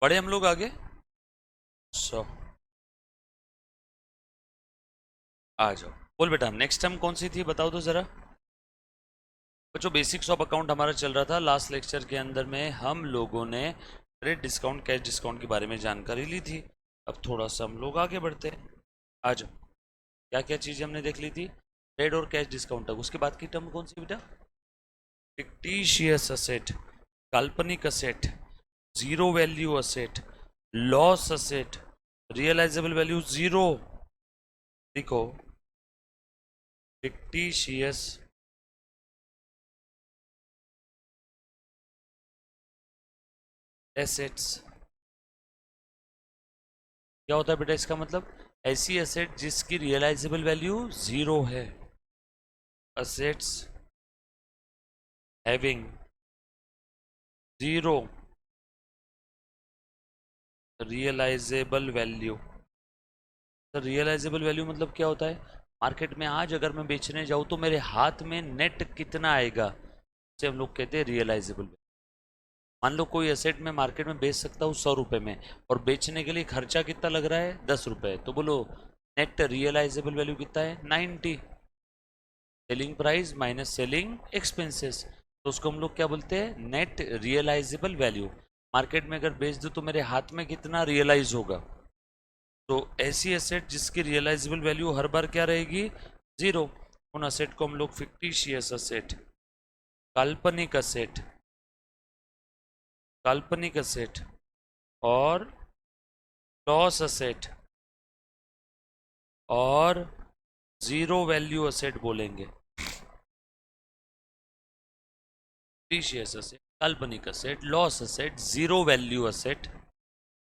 बढ़े हम लोग आगे। सो आ जाओ। बोल बेटा, नेक्स्ट टर्म कौन सी थी बताओ तो जरा। बच्चों बेसिक्स ऑफ अकाउंट हमारा चल रहा था। लास्ट लेक्चर के अंदर में हम लोगों ने क्रेडिट डिस्काउंट कैश डिस्काउंट के बारे में जानकारी ली थी। अब थोड़ा सा हम लोग आगे बढ़ते हैं। आ जाओ। क्या क्या चीज़ें हमने देख ली थी। ट्रेड और कैश डिस्काउंट तक। उसके बाद की टर्म कौन सी बेटा। फिक्टिशियस असेट, काल्पनिक asset, zero value asset, loss asset, realisable value zero. देखो, फिक्टिशियस एसेट्स क्या होता है बेटा, इसका मतलब ऐसी एसेट जिसकी रियलाइजेबल वैल्यू जीरो है। Assets having zero realisable value. तो रियलाइजेबल वैल्यू मतलब क्या होता है। मार्केट में आज अगर मैं बेचने जाऊं तो मेरे हाथ में नेट कितना आएगा, इसे हम लोग कहते हैं रियलाइजेबल। मान लो कोई एसेट में मार्केट में बेच सकता हूँ 100 रुपए में, और बेचने के लिए खर्चा कितना लग रहा है 10 रुपए, तो बोलो नेट रियलाइजेबल वैल्यू कितना है 90। Selling price minus selling expenses, तो उसको हम लोग क्या बोलते हैं नेट रियलाइजेबल वैल्यू। मार्केट में अगर बेच दूं तो मेरे हाथ में कितना रियलाइज होगा। तो ऐसी एसेट जिसकी रियलाइजेबल वैल्यू हर बार क्या रहेगी, जीरो, उन असेट को हम लोग फिक्टिशियस असेट, काल्पनिक असेट, काल्पनिक असेट और लॉस असेट और जीरो वैल्यू असेट बोलेंगे। फिक्टिशियस असेट, काल्पनिक asset, loss asset, zero value asset.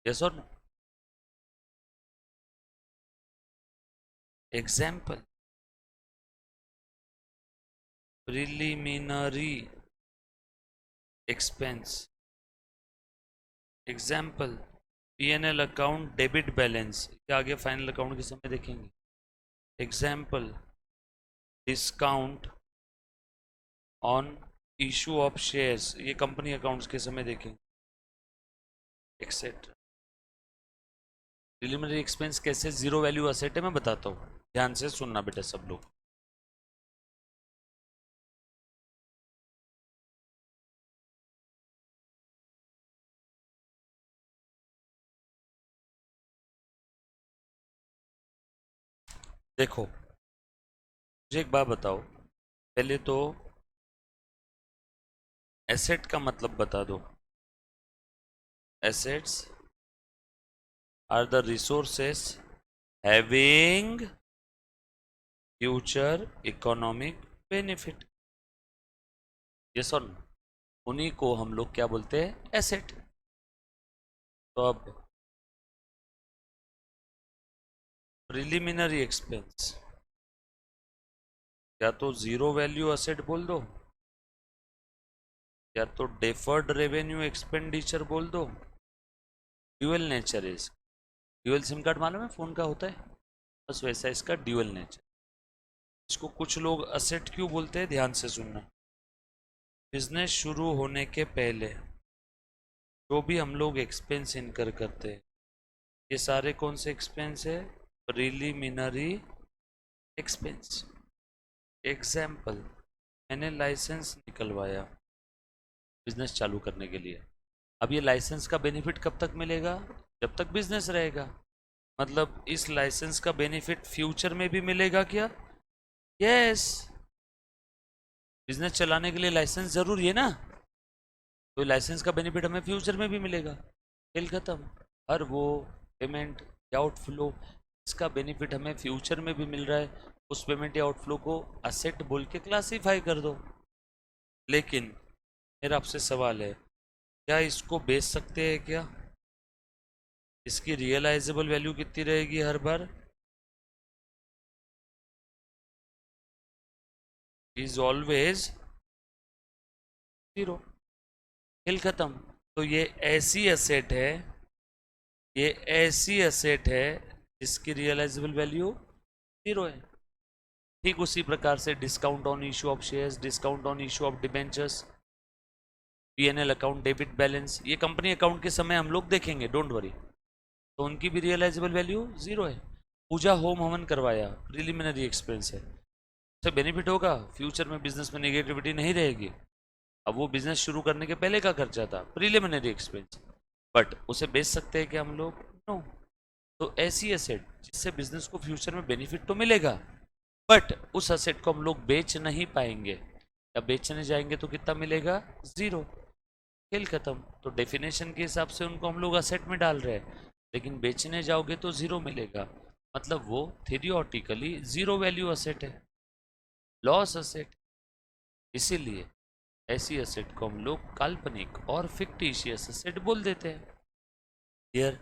Yes और no. Example, preliminary expense. Example, PNL account debit balance, ये आगे फाइनल अकाउंट के समय देखेंगे। Example, discount on issue of shares, ये कंपनी अकाउंट्स के समय देखेंगे, एक्सेट्रा। प्रिलिमिनरी एक्सपेंस कैसे जीरो वैल्यू असेट है मैं बताता हूँ, ध्यान से सुनना बेटा सब लोग। देखो, मुझे एक बात बताओ, पहले तो एसेट का मतलब बता दो। Assets are the resources having future economic benefit. ये सुन, उन्हीं को हम लोग क्या बोलते हैं एसेट। तो अब प्रिलिमिनरी एक्सपेंस या तो जीरो वैल्यू असेट बोल दो, या तो डेफर्ड रेवेन्यू एक्सपेंडिचर बोल दो। ड्यूअल नेचर है इसका। ड्यूअल सिम कार्ड मालूम है फ़ोन का होता है, बस वैसा इसका ड्यूअल नेचर। इसको कुछ लोग असेट क्यों बोलते हैं, ध्यान से सुनना। बिजनेस शुरू होने के पहले जो भी हम लोग एक्सपेंस इनकर करते हैं, ये सारे कौन से एक्सपेंस है, प्रिलिमिनरी एक्सपेंस। एग्जाम्पल, मैंने लाइसेंस निकलवाया बिजनेस चालू करने के लिए। अब ये लाइसेंस का बेनिफिट कब तक मिलेगा, जब तक बिजनेस रहेगा। मतलब इस लाइसेंस का बेनिफिट फ्यूचर में भी मिलेगा क्या, यस। बिजनेस चलाने के लिए लाइसेंस जरूरी है ना, तो लाइसेंस का बेनिफिट हमें फ्यूचर में भी मिलेगा। खेल खत्म। हर वो पेमेंट या आउटफ्लो, इसका बेनिफिट हमें फ्यूचर में भी मिल रहा है, उस पेमेंट या आउटफ्लो को असेट बोल के क्लासीफाई कर दो। लेकिन मेरा आपसे सवाल है, क्या इसको बेच सकते हैं क्या, इसकी रियलाइजेबल वैल्यू कितनी रहेगी हर बार, इज ऑलवेज जीरो। खेल खत्म। तो ये ऐसी एसेट है, ये ऐसी एसेट है जिसकी रियलाइजेबल वैल्यू जीरो है। ठीक उसी प्रकार से discount on issue of shares, discount on issue of debentures, P&L account, debit balance, ये कंपनी अकाउंट के समय हम लोग देखेंगे, डोंट वरी। तो उनकी भी रियलाइजेबल वैल्यू जीरो है। पूजा होम हवन करवाया, प्रिलिमिनरी एक्सपेंस है, उससे बेनिफिट होगा, फ्यूचर में बिजनेस में नेगेटिविटी नहीं रहेगी। अब वो बिजनेस शुरू करने के पहले का खर्चा था, प्रिलिमिनरी एक्सपेंस, बट उसे बेच सकते हैं क्या हम लोग? नो। तो ऐसी एसेट जिससे बिजनेस को फ्यूचर में बेनिफिट तो मिलेगा, बट उस एसेट को हम लोग बेच नहीं पाएंगे, या बेचने जाएंगे तो कितना मिलेगा? जीरो। खेल खत्म। तो डेफिनेशन के हिसाब से उनको हम लोग असेट में डाल रहे हैं, लेकिन बेचने जाओगे तो जीरो मिलेगा, मतलब वो थियोरटिकली जीरो वैल्यू असेट है, लॉस असेट। इसीलिए ऐसी असेट को हम लोग काल्पनिक और फिक्टिशियस असेट बोल देते हैं। क्लियर?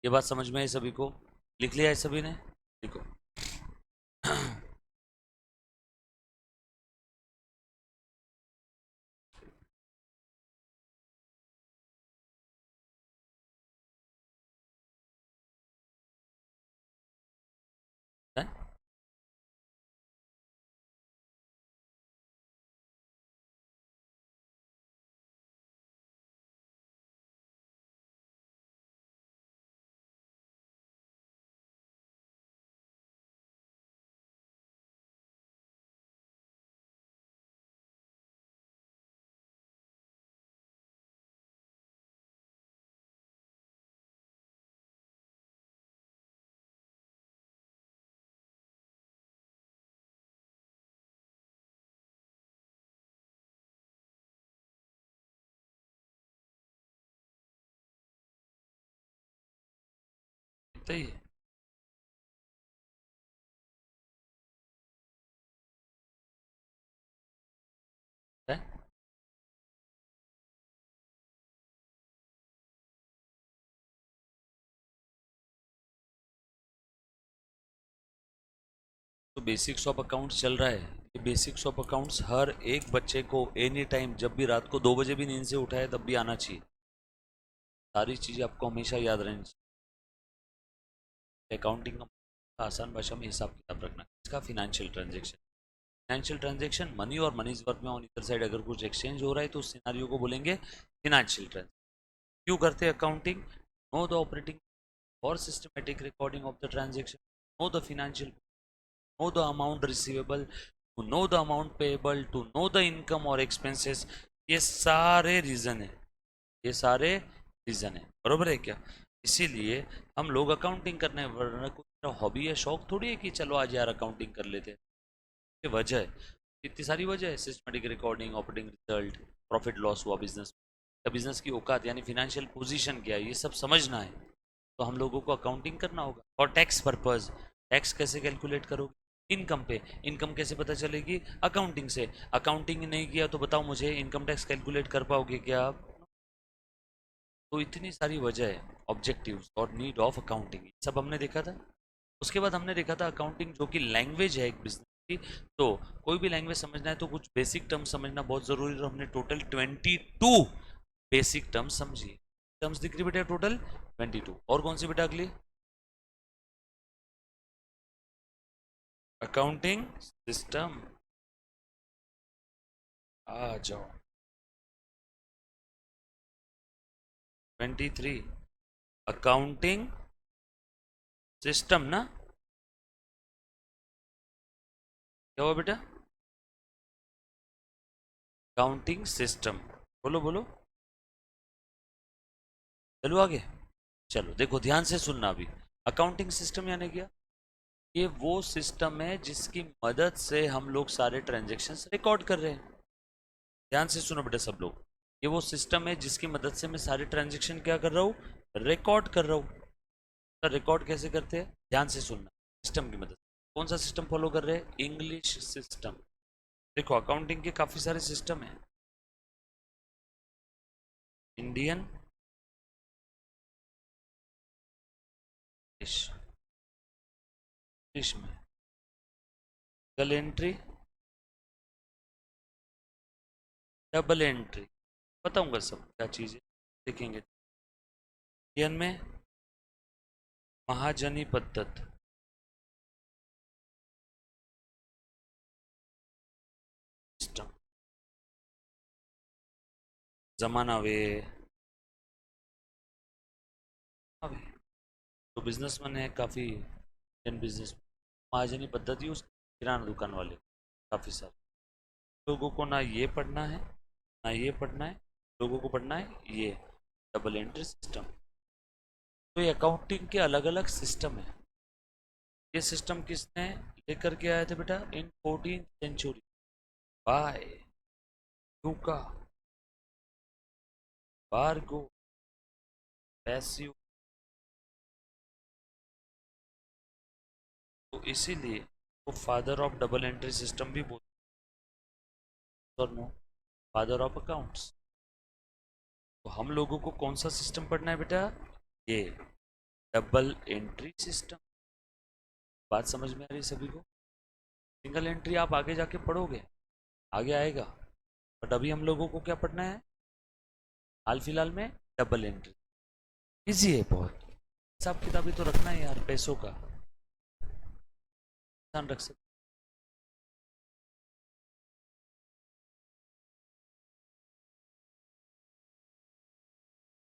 ये बात समझ में आई सभी को? लिख लिया है सभी ने? लिखो। सही है। है? तो बेसिक्स ऑफ अकाउंट्स चल रहा है, ये बेसिक्स ऑफ अकाउंट्स हर एक बच्चे को एनी टाइम, जब भी रात को 2 बजे भी नींद से उठाए तब भी आना चाहिए। सारी चीज़ें आपको हमेशा याद रहनी चाहिए। अकाउंटिंग का आसान भाषा में हिसाब किताब रखना, इसका financial transaction. Financial transaction money और मनीज वर्क में ऑन ईदर साइड अगर कुछ एक्सचेंज हो रहा है तो उस सिनारियो को बोलेंगे फिनेंशियल ट्रांजेक्शन। क्यों करते हैं अकाउंटिंग? नो द ऑपरेटिंग और systematic recording of the transaction, know the financial, know the amount receivable, to know the amount payable, to know the income और एक्सपेंसेस। ये सारे रीजन है, ये सारे रीजन है, बरोबर है क्या? इसीलिए हम लोग अकाउंटिंग करने, वरना कोई हॉबी या शौक थोड़ी है कि चलो आज यार अकाउंटिंग कर लेते हैं। ये वजह है, इतनी सारी वजह है, systematic recording, operating result, profit loss हुआ बिजनेस का, बिजनेस की औकात यानी फिनेंशियल पोजीशन क्या है, ये सब समझना है। तो हम लोगों को अकाउंटिंग करना होगा। और टैक्स पर्पस, टैक्स कैसे कैलकुलेट करोगे? इनकम पे। इनकम कैसे पता चलेगी? अकाउंटिंग से। अकाउंटिंग नहीं किया तो बताओ मुझे इनकम टैक्स कैलकुलेट कर पाओगे क्या आप? तो इतनी सारी वजह है, ऑब्जेक्टिव्स और नीड ऑफ अकाउंटिंग, सब हमने देखा था। उसके बाद हमने देखा था अकाउंटिंग जो कि लैंग्वेज है एक बिजनेस की। तो कोई भी लैंग्वेज समझना है तो कुछ बेसिक टर्म समझना बहुत जरूरी है, तो हमने टोटल 22 बेसिक टर्म्स समझी। टर्म्स दिख रही बेटा टोटल 22, और कौन सी बेटा अगली? Accounting system. आ जाओ। 23 अकाउंटिंग सिस्टम ना, क्या हुआ बेटा? अकाउंटिंग सिस्टम, बोलो बोलो, चलो आगे। चलो देखो ध्यान से सुनना अभी। अकाउंटिंग सिस्टम यानी क्या? ये वो सिस्टम है जिसकी मदद से हम लोग सारे ट्रांजेक्शन्स रिकॉर्ड कर रहे हैं। ध्यान से सुनो बेटा सब लोग। ये वो सिस्टम है जिसकी मदद से मैं सारे ट्रांजेक्शन क्या कर रहा हूँ? रिकॉर्ड कर रहा हूँ। तो रिकॉर्ड कैसे करते हैं? ध्यान से सुनना। सिस्टम की मदद। कौन सा सिस्टम फॉलो कर रहे हैं? English system. देखो अकाउंटिंग के काफी सारे सिस्टम है। इंडियन इंग्लिश, इंग्लिश में सिंगल एंट्री, डबल एंट्री, बताऊंगा सब क्या चीज़ है, देखेंगे। इंडियन में महाजनी पद्धत सिस्टम, जमाना वे अवे तो बिजनेसमैन है काफ़ी, इंडियन बिजनेस महाजनी पद्धति उस किराना दुकान वाले काफ़ी सारे लोगों को ना ये पढ़ना है ना ये पढ़ना है, लोगों को पढ़ना है ये डबल एंट्री सिस्टम। तो ये अकाउंटिंग के अलग अलग सिस्टम है। ये सिस्टम किसने लेकर के आए थे बेटा in 14th century by Luca बारगो पैसियो। तो इसीलिए वो father of double entry system भी बोलते हैं, और नो फादर ऑफ अकाउंट्स। तो हम लोगों को कौन सा सिस्टम पढ़ना है बेटा, ये डबल एंट्री सिस्टम। बात समझ में आ रही है सभी को। सिंगल एंट्री आप आगे जाके पढ़ोगे, आगे आएगा, बट अभी हम लोगों को क्या पढ़ना है हाल फिलहाल में, डबल एंट्री। इजी है बहुत, हिसाब किताबी तो रखना है यार, पैसों का ध्यान रख सकते।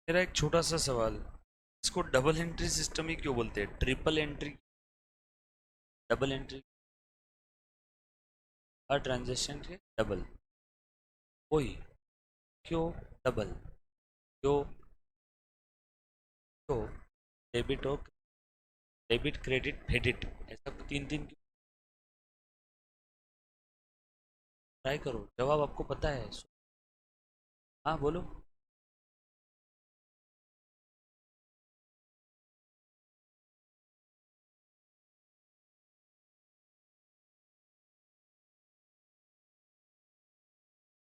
मेरा एक छोटा सा सवाल, इसको डबल एंट्री सिस्टम ही क्यों बोलते हैं, ट्रिपल एंट्री डबल एंट्री, हर ट्रांजेक्शन के डबल, वही क्यों डबल, क्यों क्यों डेबिट और डेबिट क्रेडिट क्रेडिट ऐसा तीन तीन क्यों? ट्राई करो, जवाब आपको पता है। हाँ बोलो।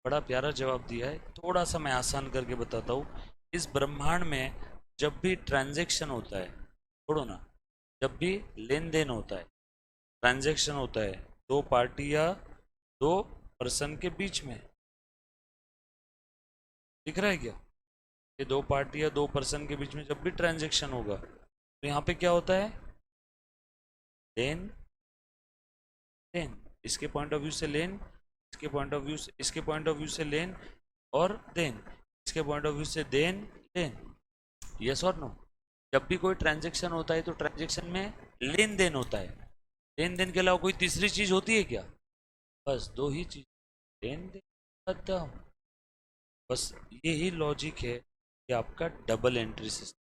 बड़ा प्यारा जवाब दिया है, थोड़ा सा मैं आसान करके बताता हूँ। इस ब्रह्मांड में जब भी ट्रांजैक्शन होता है, छोड़ो ना, जब भी लेन देन होता है, ट्रांजैक्शन होता है दो पार्टी या दो पर्सन के बीच में, दिख रहा है क्या, ये दो पार्टी या दो पर्सन के बीच में जब भी ट्रांजैक्शन होगा तो यहाँ पे क्या होता है, लेन देन, इसके पॉइंट ऑफ व्यू से लेन, इसके पॉइंट ऑफ व्यू से, इसके पॉइंट ऑफ व्यू से लेन और देन, इसके पॉइंट ऑफ व्यू से देन देन। यस और नो, जब भी कोई ट्रांजैक्शन होता है तो ट्रांजैक्शन में लेन देन होता है, लेन देन के अलावा कोई तीसरी चीज होती है क्या, बस दो ही चीज, लेन देन खत्म। बस यही लॉजिक है कि आपका डबल एंट्री सिस्टम,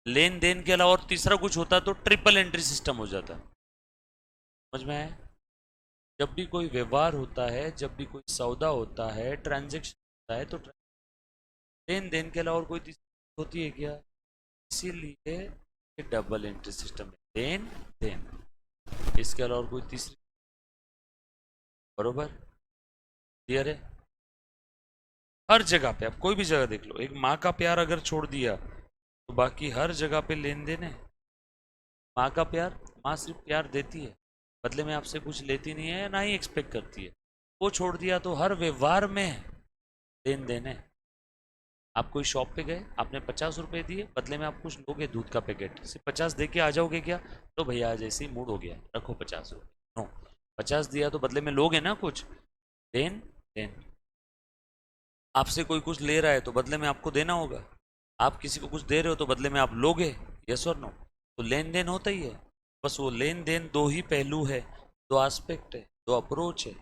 लेन देन के अलावा और तीसरा कुछ होता तो ट्रिपल एंट्री सिस्टम हो जाता। समझ में आया। जब भी कोई व्यवहार होता है, जब भी कोई सौदा होता है, ट्रांजैक्शन होता है, तो लेन देन के अलावा और कोई तीसरी होती है क्या, इसीलिए ये डबल एंट्री सिस्टम है, लेन देन, इसके अलावा और कोई तीसरी, बरोबर, क्लियर है। हर जगह पे आप कोई भी जगह देख लो, एक माँ का प्यार अगर छोड़ दिया तो बाकी हर जगह पे लेन देन है। माँ का प्यार, माँ सिर्फ प्यार देती है, बदले में आपसे कुछ लेती नहीं है, ना ही एक्सपेक्ट करती है। वो छोड़ दिया तो हर व्यवहार में लेन देन है। आप कोई शॉप पे गए, आपने 50 रुपए दिए, बदले में आप कुछ लोगे दूध का पैकेट, सिर्फ 50 दे के आ जाओगे क्या, तो भैया आज ऐसे ही मूड हो गया रखो 50 रुपये, नो, 50 दिया तो बदले में लोगे ना कुछ, देन देन। आपसे कोई कुछ ले रहा है तो बदले में आपको देना होगा, आप किसी को कुछ दे रहे हो तो बदले में आप लोगे, यस और नो, तो लेन देन होता ही है। बस वो लेन देन दो ही पहलू है, दो एस्पेक्ट है, दो अप्रोच है,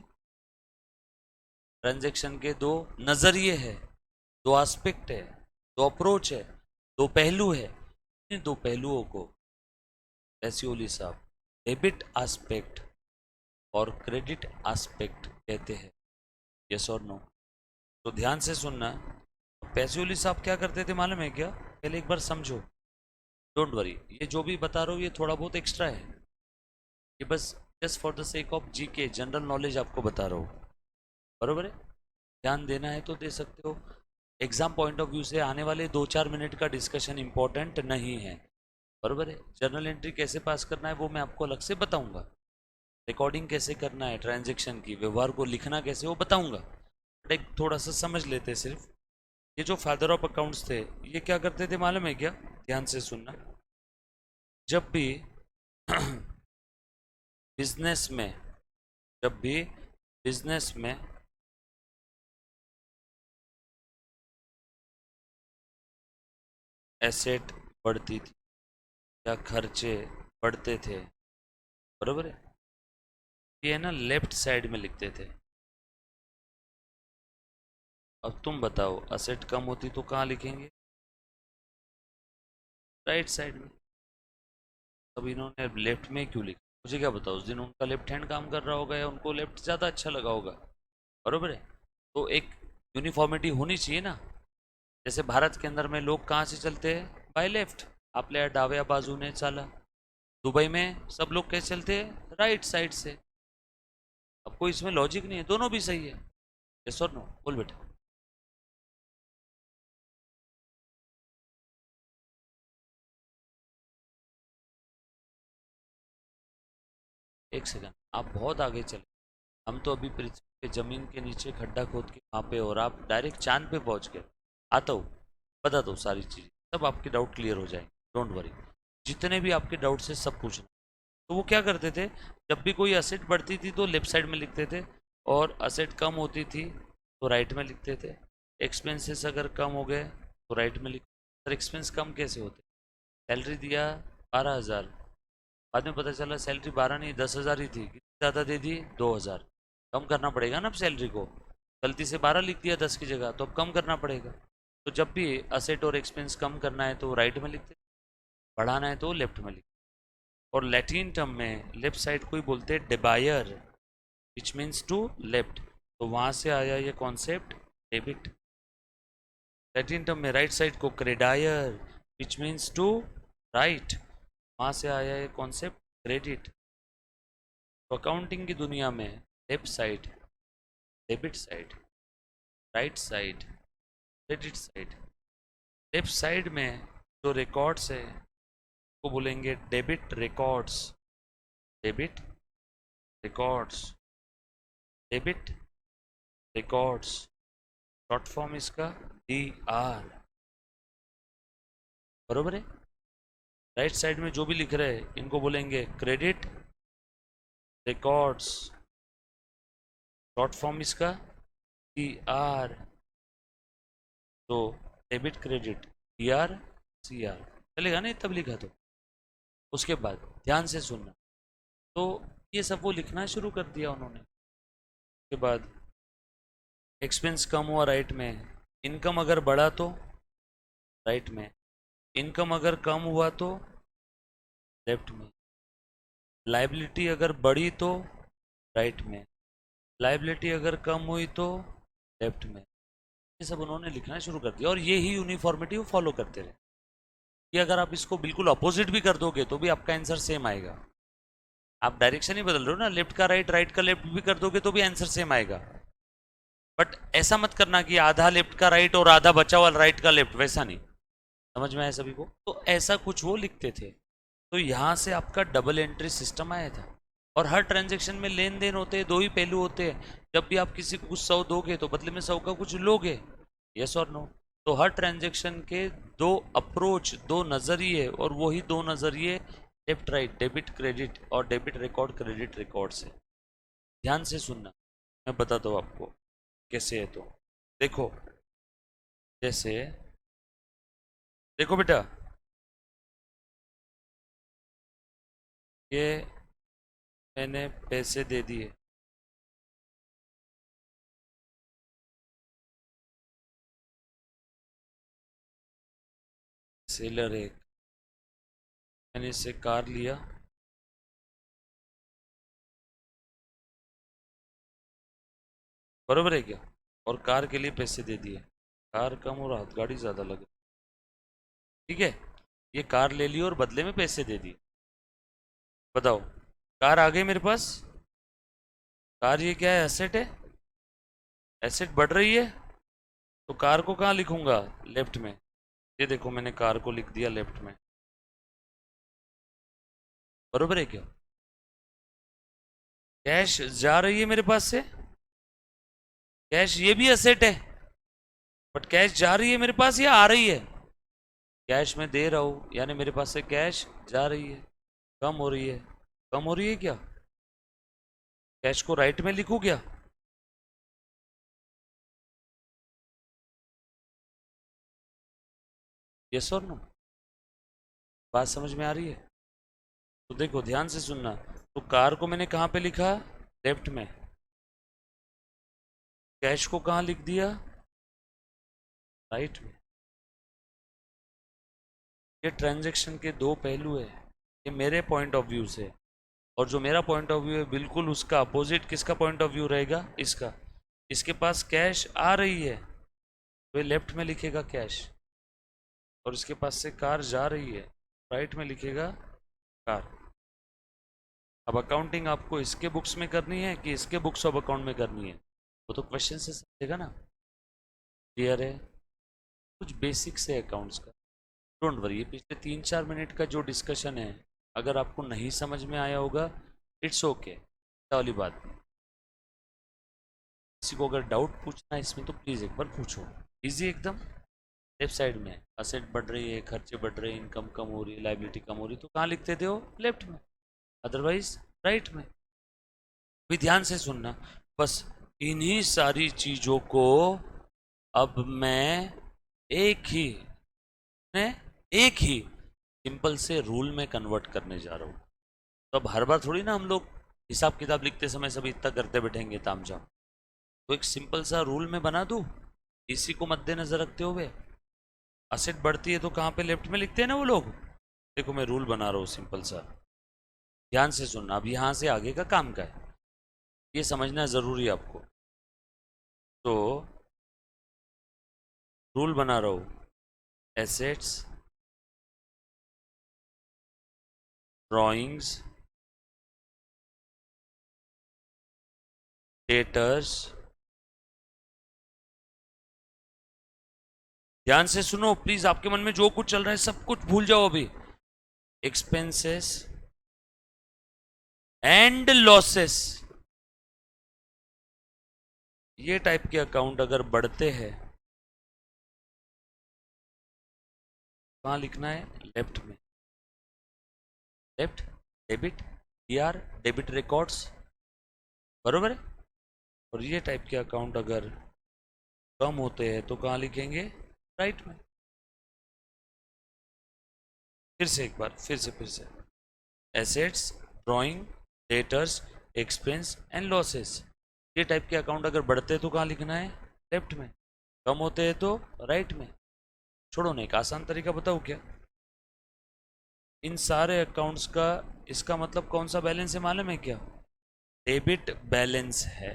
ट्रांजैक्शन के दो नजरिए है, दो एस्पेक्ट है, दो अप्रोच है, दो पहलू है। इन दो पहलुओं को पैसियोली साहब डेबिट एस्पेक्ट और क्रेडिट एस्पेक्ट कहते हैं, यस और नो। तो ध्यान से सुनना, पैसियोली साहब क्या करते थे मालूम है क्या, पहले एक बार समझो, डोंट वरी, ये जो भी बता रहा हूँ ये थोड़ा बहुत एक्स्ट्रा है, ये बस just for the sake of GK general knowledge आपको बता रहा हूँ, बरोबर है। ध्यान देना है तो दे सकते हो, एग्जाम पॉइंट ऑफ व्यू से आने वाले 2-4 मिनट का डिस्कशन इंपॉर्टेंट नहीं है, बरोबर है। जर्नल एंट्री कैसे पास करना है वो मैं आपको अलग से बताऊंगा, रिकॉर्डिंग कैसे करना है ट्रांजैक्शन की, व्यवहार को लिखना कैसे वो बताऊंगा, बट एक थोड़ा सा समझ लेते सिर्फ। ये जो फादर ऑफ अकाउंट्स थे ये क्या करते थे मालूम है क्या, ध्यान से सुनना, जब भी बिजनेस में, जब भी बिजनेस में एसेट बढ़ती थी या खर्चे बढ़ते थे, बरोबर है, ये है ना लेफ्ट साइड में लिखते थे। अब तुम बताओ असेट कम होती तो कहाँ लिखेंगे? राइट साइड में। अब इन्होंने लेफ्ट में क्यों लिखा? मुझे क्या बताओ, उस दिन उनका लेफ्ट हैंड काम कर रहा होगा या उनको लेफ्ट ज़्यादा अच्छा लगा होगा, बरोबर है। तो एक यूनिफॉर्मिटी होनी चाहिए ना। जैसे भारत के अंदर में लोग कहाँ से चलते हैं? By left. आपल्या डाव्या बाजूने चाला। दुबई में सब लोग कैसे चलते हैं? राइट साइड से। अब कोई इसमें लॉजिक नहीं है, दोनों भी सही है। यस और नो? बोल बेटा। एक सेकंड, आप बहुत आगे चले। हम तो अभी पृथ्वी के जमीन के नीचे खड्डा खोद के वहाँ पे, और आप डायरेक्ट चांद पे पहुँच गए। आता हूँ, बता दो सारी चीज़, सब आपके डाउट क्लियर हो जाएंगे, डोंट वरी। जितने भी आपके डाउट्स है सब पूछना। तो वो क्या करते थे, जब भी कोई असेट बढ़ती थी तो लेफ्ट साइड में लिखते थे, और असेट कम होती थी तो राइट में लिखते थे। एक्सपेंसेस अगर कम हो गए तो राइट में लिख। सर एक्सपेंस कम कैसे होते? सैलरी दिया 12,000, बाद में पता चला सैलरी 12 नहीं 10,000 ही थी, कितनी ज़्यादा दे दी? 2,000। कम करना पड़ेगा ना अब सैलरी को। गलती से 12 लिख दिया 10 की जगह, तो अब कम करना पड़ेगा। तो जब भी असेट और एक्सपेंस कम करना है तो राइट में लिखते, बढ़ाना है तो लेफ्ट में लिखते। और लैटिन टर्म में लेफ्ट साइड को ही बोलते हैं डिबायर, विच मीन्स टू लेफ्ट। तो वहाँ से आया ये कॉन्सेप्ट डेबिट। लैटिन टर्म में राइट साइड को क्रेडायर, विच मीन्स टू राइट, वहाँ से आया ये कॉन्सेप्ट क्रेडिट। तो अकाउंटिंग की दुनिया में left side debit side, right side credit side. Left side में जो रिकॉर्ड्स है को बोलेंगे debit records, debit records, debit records. Short form इसका DR, बरोबर है। राइट साइड में जो भी लिख रहे हैं इनको बोलेंगे क्रेडिट रिकॉर्ड्स, शॉर्ट फॉर्म इसका DR। तो डेबिट क्रेडिट DR CR, चलेगा ना तब लिखा तो। उसके बाद ध्यान से सुनना, तो ये सब वो लिखना शुरू कर दिया उन्होंने। उसके बाद एक्सपेंस कम हुआ राइट में, इनकम अगर बढ़ा तो राइट में, इनकम अगर कम हुआ तो लेफ्ट में, लाइबिलिटी अगर बढ़ी तो राइट में, लाइबिलिटी अगर कम हुई तो लेफ्ट में। ये सब उन्होंने लिखना शुरू कर दिया, और ये ही यूनिफॉर्मिटी वो फॉलो करते रहे। कि अगर आप इसको बिल्कुल अपोजिट भी कर दोगे तो भी आपका आंसर सेम आएगा। आप डायरेक्शन ही बदल रहे हो ना, लेफ्ट का राइट, राइट का लेफ्ट भी कर दोगे तो भी आंसर सेम आएगा। बट ऐसा मत करना कि आधा लेफ्ट का राइट और आधा बचा हुआ राइट का लेफ्ट, वैसा नहीं। समझ में आया सभी को? तो ऐसा कुछ वो लिखते थे। तो यहाँ से आपका डबल एंट्री सिस्टम आया था। और हर ट्रांजेक्शन में लेन देन होते हैं, दो ही पहलू होते हैं। जब भी आप किसी को कुछ 100 दोगे तो बदले में 100 का कुछ लोगे, यस और नो? तो हर ट्रांजेक्शन के दो अप्रोच, दो नजरिए, और वही दो नजरिए लेफ्ट राइट, डेबिट क्रेडिट और डेबिट रिकॉर्ड क्रेडिट रिकॉर्ड से। ध्यान से सुनना, मैं बताता हूँ आपको कैसे है। तो देखो, जैसे देखो बेटा, ये मैंने पैसे दे दिए, सेलर एक, मैंने इससे कार लिया, बरोबर है क्या? और कार के लिए पैसे दे दिए, कार कम और हाथ गाड़ी ज़्यादा लगे, ठीक है। ये कार ले ली और बदले में पैसे दे दिए। बताओ, कार आ गई मेरे पास। कार ये क्या है? एसेट है। एसेट बढ़ रही है, तो कार को कहाँ लिखूंगा? लेफ्ट में। ये देखो मैंने कार को लिख दिया लेफ्ट में, बरोबर है क्या? कैश जा रही है मेरे पास से, कैश ये भी एसेट है, बट कैश जा रही है मेरे पास या आ रही है? कैश में दे रहा हूँ, यानी मेरे पास से कैश जा रही है, कम हो रही है। कम हो रही है क्या? कैश को राइट में लिखूँ क्या? यस और नो? बात समझ में आ रही है? तो देखो ध्यान से सुनना। तो कार को मैंने कहाँ पे लिखा? लेफ्ट में। कैश को कहाँ लिख दिया? राइट में। ये ट्रांजैक्शन के दो पहलू है, ये मेरे पॉइंट ऑफ व्यू से। और जो मेरा पॉइंट ऑफ व्यू है बिल्कुल उसका अपोजिट किसका पॉइंट ऑफ व्यू रहेगा? इसका। इसके पास कैश आ रही है तो ये लेफ्ट में लिखेगा कैश, और इसके पास से कार जा रही है, राइट में लिखेगा कार। अब अकाउंटिंग आपको इसके बुक्स में करनी है कि इसके बुक्स ऑफ अकाउंट में करनी है, वो तो क्वेश्चन से समझेगा ना। क्लियर है? कुछ बेसिक्स है अकाउंट्स का। डोंट वरी, ये पिछले 3-4 मिनट का जो डिस्कशन है, अगर आपको नहीं समझ में आया होगा इट्स ओके, वाली बात नहीं। किसी को अगर डाउट पूछना है इसमें तो प्लीज़ एक बार पूछो। इजी एकदम। लेफ्ट साइड में असेट बढ़ रही है, खर्चे बढ़ रहे हैं, इनकम कम हो रही है, लाइबिलिटी कम हो रही है, तो कहाँ लिखते थे हो? लेफ्ट में। अदरवाइज राइट में। भी ध्यान से सुनना। बस इन्हीं सारी चीज़ों को अब मैं एक ही मैं एक ही सिंपल से रूल में कन्वर्ट करने जा रहा हूँ। तो अब हर बार थोड़ी ना हम लोग हिसाब किताब लिखते समय सभी इतना करते बैठेंगे तामझाम। तो एक सिंपल सा रूल में बना दूँ इसी को मद्देनजर रखते हुए। असेट बढ़ती है तो कहाँ पे? लेफ्ट में लिखते हैं ना वो लोग। देखो मैं रूल बना रहा हूँ सिंपल सा, ध्यान से सुनना। अब यहाँ से आगे का काम का है, ये समझना ज़रूरी है आपको। तो रूल बना रहा हूँ, एसेट्स ड्राइंग्स डेटर्स। ध्यान से सुनो प्लीज, आपके मन में जो कुछ चल रहा है सब कुछ भूल जाओ अभी। एक्सपेंसेस एंड लॉसेस, ये टाइप के अकाउंट अगर बढ़ते हैं कहाँ लिखना है? लेफ्ट में। Left debit, DR debit records, बरोबर है। और ये टाइप के अकाउंट अगर कम होते हैं तो कहाँ लिखेंगे? राइट में। फिर से एक बार, फिर से assets drawing debtors expense and losses, ये टाइप के अकाउंट अगर बढ़ते हैं तो कहाँ लिखना है? लेफ्ट में। कम होते हैं तो राइट में। छोड़ो ना, एक आसान तरीका बताओ क्या? इन सारे अकाउंट्स का इसका मतलब कौन सा बैलेंस है मालूम है क्या? डेबिट बैलेंस है।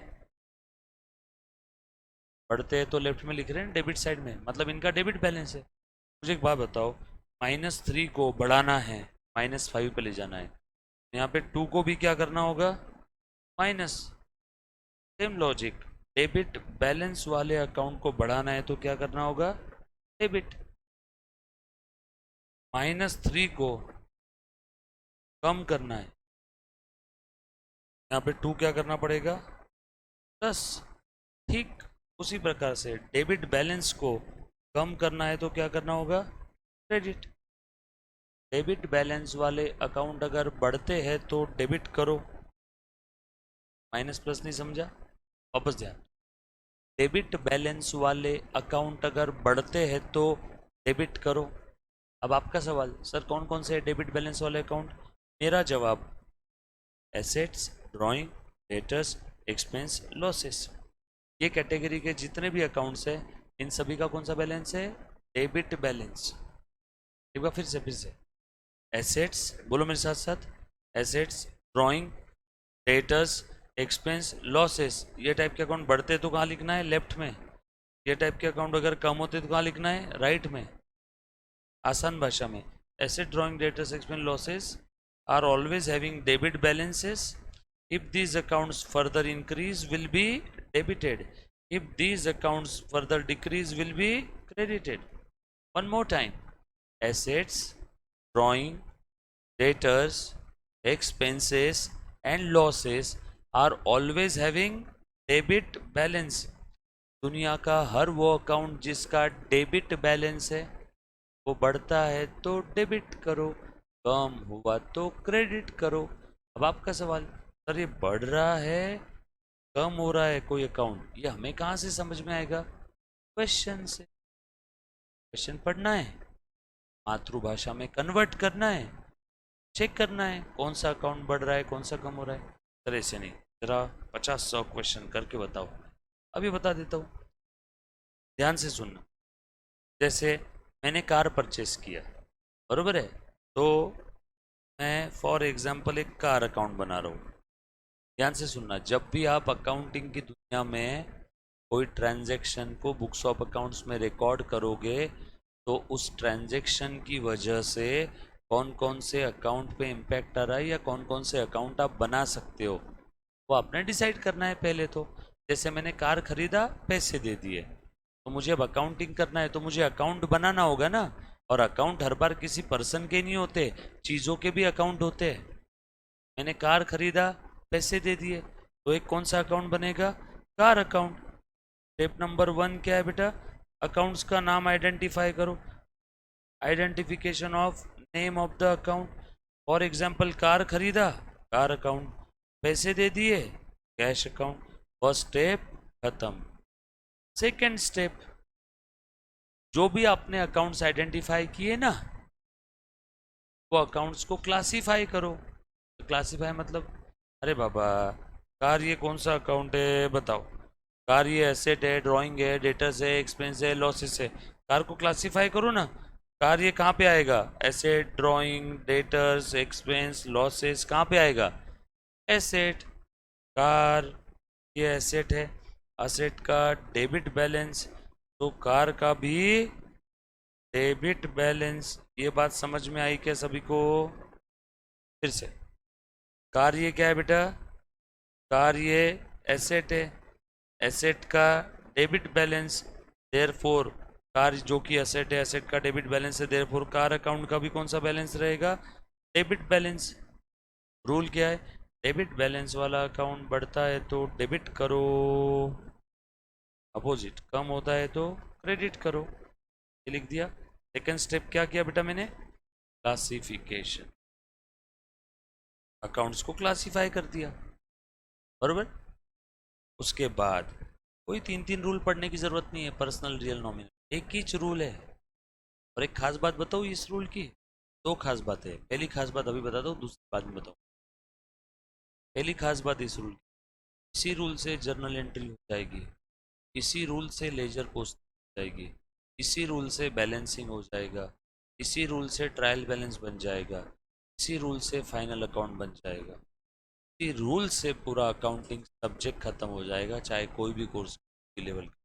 बढ़ते हैं तो लेफ्ट में लिख रहे हैं डेबिट साइड में, मतलब इनका डेबिट बैलेंस है। मुझे एक बात बताओ, -3 को बढ़ाना है, -5 पे ले जाना है, यहाँ पे 2 को भी क्या करना होगा? Minus. Same logic, debit balance वाले अकाउंट को बढ़ाना है तो क्या करना होगा? डेबिट। -3 को कम करना है, यहाँ पे 2 क्या करना पड़ेगा? प्लस। ठीक उसी प्रकार से डेबिट बैलेंस को कम करना है तो क्या करना होगा? क्रेडिट। डेबिट बैलेंस वाले अकाउंट अगर बढ़ते हैं तो डेबिट करो, माइनस प्लस नहीं समझा? वापस ध्यान। डेबिट बैलेंस वाले अकाउंट अगर बढ़ते हैं तो डेबिट करो। अब आपका सवाल, सर कौन कौन से डेबिट बैलेंस वाले अकाउंट? मेरा जवाब, assets drawing debtors expense losses, ये कैटेगरी के जितने भी अकाउंट्स हैं इन सभी का कौन सा बैलेंस है? Debit balance. एक बार फिर से एसेट्स, बोलो मेरे साथ साथ, assets drawing debtors expense losses, ये टाइप के अकाउंट बढ़ते तो कहाँ लिखना है? लेफ्ट में। ये टाइप के अकाउंट अगर कम होते तो कहाँ लिखना है? राइट में। आसान भाषा में, asset drawing debtors expense losses are always having debit balances. If these accounts further increase will be debited. If these accounts further decrease will be credited. One more time. Assets, drawing, debtors, expenses and losses are always having debit balance. दुनिया का हर वो account जिसका debit balance है वो बढ़ता है तो debit करो, कम हुआ तो क्रेडिट करो। अब आपका सवाल, सर ये बढ़ रहा है कम हो रहा है कोई अकाउंट, ये हमें कहाँ से समझ में आएगा? क्वेश्चन से। क्वेश्चन पढ़ना है, मातृभाषा में कन्वर्ट करना है, चेक करना है कौन सा अकाउंट बढ़ रहा है कौन सा कम हो रहा है। तरह से नहीं, जरा 50-100 क्वेश्चन करके बताओ। अभी बता देता हूँ, ध्यान से सुनना। जैसे मैंने कार परचेस किया, बरोबर है, तो मैं फॉर एग्जांपल एक कार अकाउंट बना रहा हूँ। ध्यान से सुनना, जब भी आप अकाउंटिंग की दुनिया में कोई ट्रांजैक्शन को बुक्स ऑफ अकाउंट्स में रिकॉर्ड करोगे तो उस ट्रांजैक्शन की वजह से कौन कौन से अकाउंट पे इम्पैक्ट आ रहा है या कौन कौन से अकाउंट आप बना सकते हो, वो आपने डिसाइड करना है पहले तो। जैसे मैंने कार खरीदा, पैसे दे दिए, तो मुझे अब अकाउंटिंग करना है, तो मुझे अकाउंट बनाना होगा ना। और अकाउंट हर बार किसी पर्सन के नहीं होते, चीज़ों के भी अकाउंट होते हैं। मैंने कार खरीदा, पैसे दे दिए, तो एक कौन सा अकाउंट बनेगा, कार अकाउंट। स्टेप नंबर 1 क्या है बेटा, अकाउंट्स का नाम आइडेंटिफाई करो, identification of name of the account. For example car खरीदा, कार अकाउंट, पैसे दे दिए, कैश अकाउंट। फर्स्ट स्टेप खत्म। सेकेंड स्टेप, जो भी आपने अकाउंट्स आइडेंटिफाई किए ना, वो अकाउंट्स को क्लासीफाई करो। क्लासीफाई मतलब, अरे बाबा कार ये कौन सा अकाउंट है बताओ, कार ये एसेट है, ड्राइंग है, डेटर्स है, एक्सपेंस है, लॉसेस है, कार को क्लासीफाई करो ना। कार ये कहाँ पे आएगा, asset, drawing, debtors, expense, losses, कहाँ पे आएगा, एसेट। कार ये एसेट है, एसेट का डेबिट बैलेंस, तो कार का भी डेबिट बैलेंस। ये बात समझ में आई क्या सभी को, फिर से। कार ये क्या है बेटा, कार ये एसेट है, एसेट का डेबिट बैलेंस, देयरफॉर कार जो कि एसेट है, एसेट का डेबिट बैलेंस है, देयरफॉर कार अकाउंट का भी कौन सा बैलेंस रहेगा, डेबिट बैलेंस। रूल क्या है, डेबिट बैलेंस वाला अकाउंट बढ़ता है तो डेबिट करो, अपोजिट कम होता है तो क्रेडिट करो। ये लिख दिया। सेकेंड स्टेप क्या किया बेटा मैंने, क्लासिफिकेशन, अकाउंट्स को क्लासिफाई कर दिया, बरोबर। उसके बाद कोई 3 रूल पढ़ने की जरूरत नहीं है, पर्सनल रियल नॉमिनल एक ही रूल है। और एक खास बात बताऊँ इस रूल की, दो खास बात है। पहली खास बात अभी बता दो, दूसरी बाद में बताऊँ। पहली खास बात इस रूल, इसी रूल से जर्नल एंट्री हो जाएगी, इसी रूल से लेजर पोस्ट हो जाएगी, इसी रूल से बैलेंसिंग हो जाएगा, इसी रूल से ट्रायल बैलेंस बन जाएगा, इसी रूल से फाइनल अकाउंट बन जाएगा। इसी रूल से पूरा अकाउंटिंग सब्जेक्ट खत्म हो जाएगा, चाहे कोई भी कोर्स की लेवल का,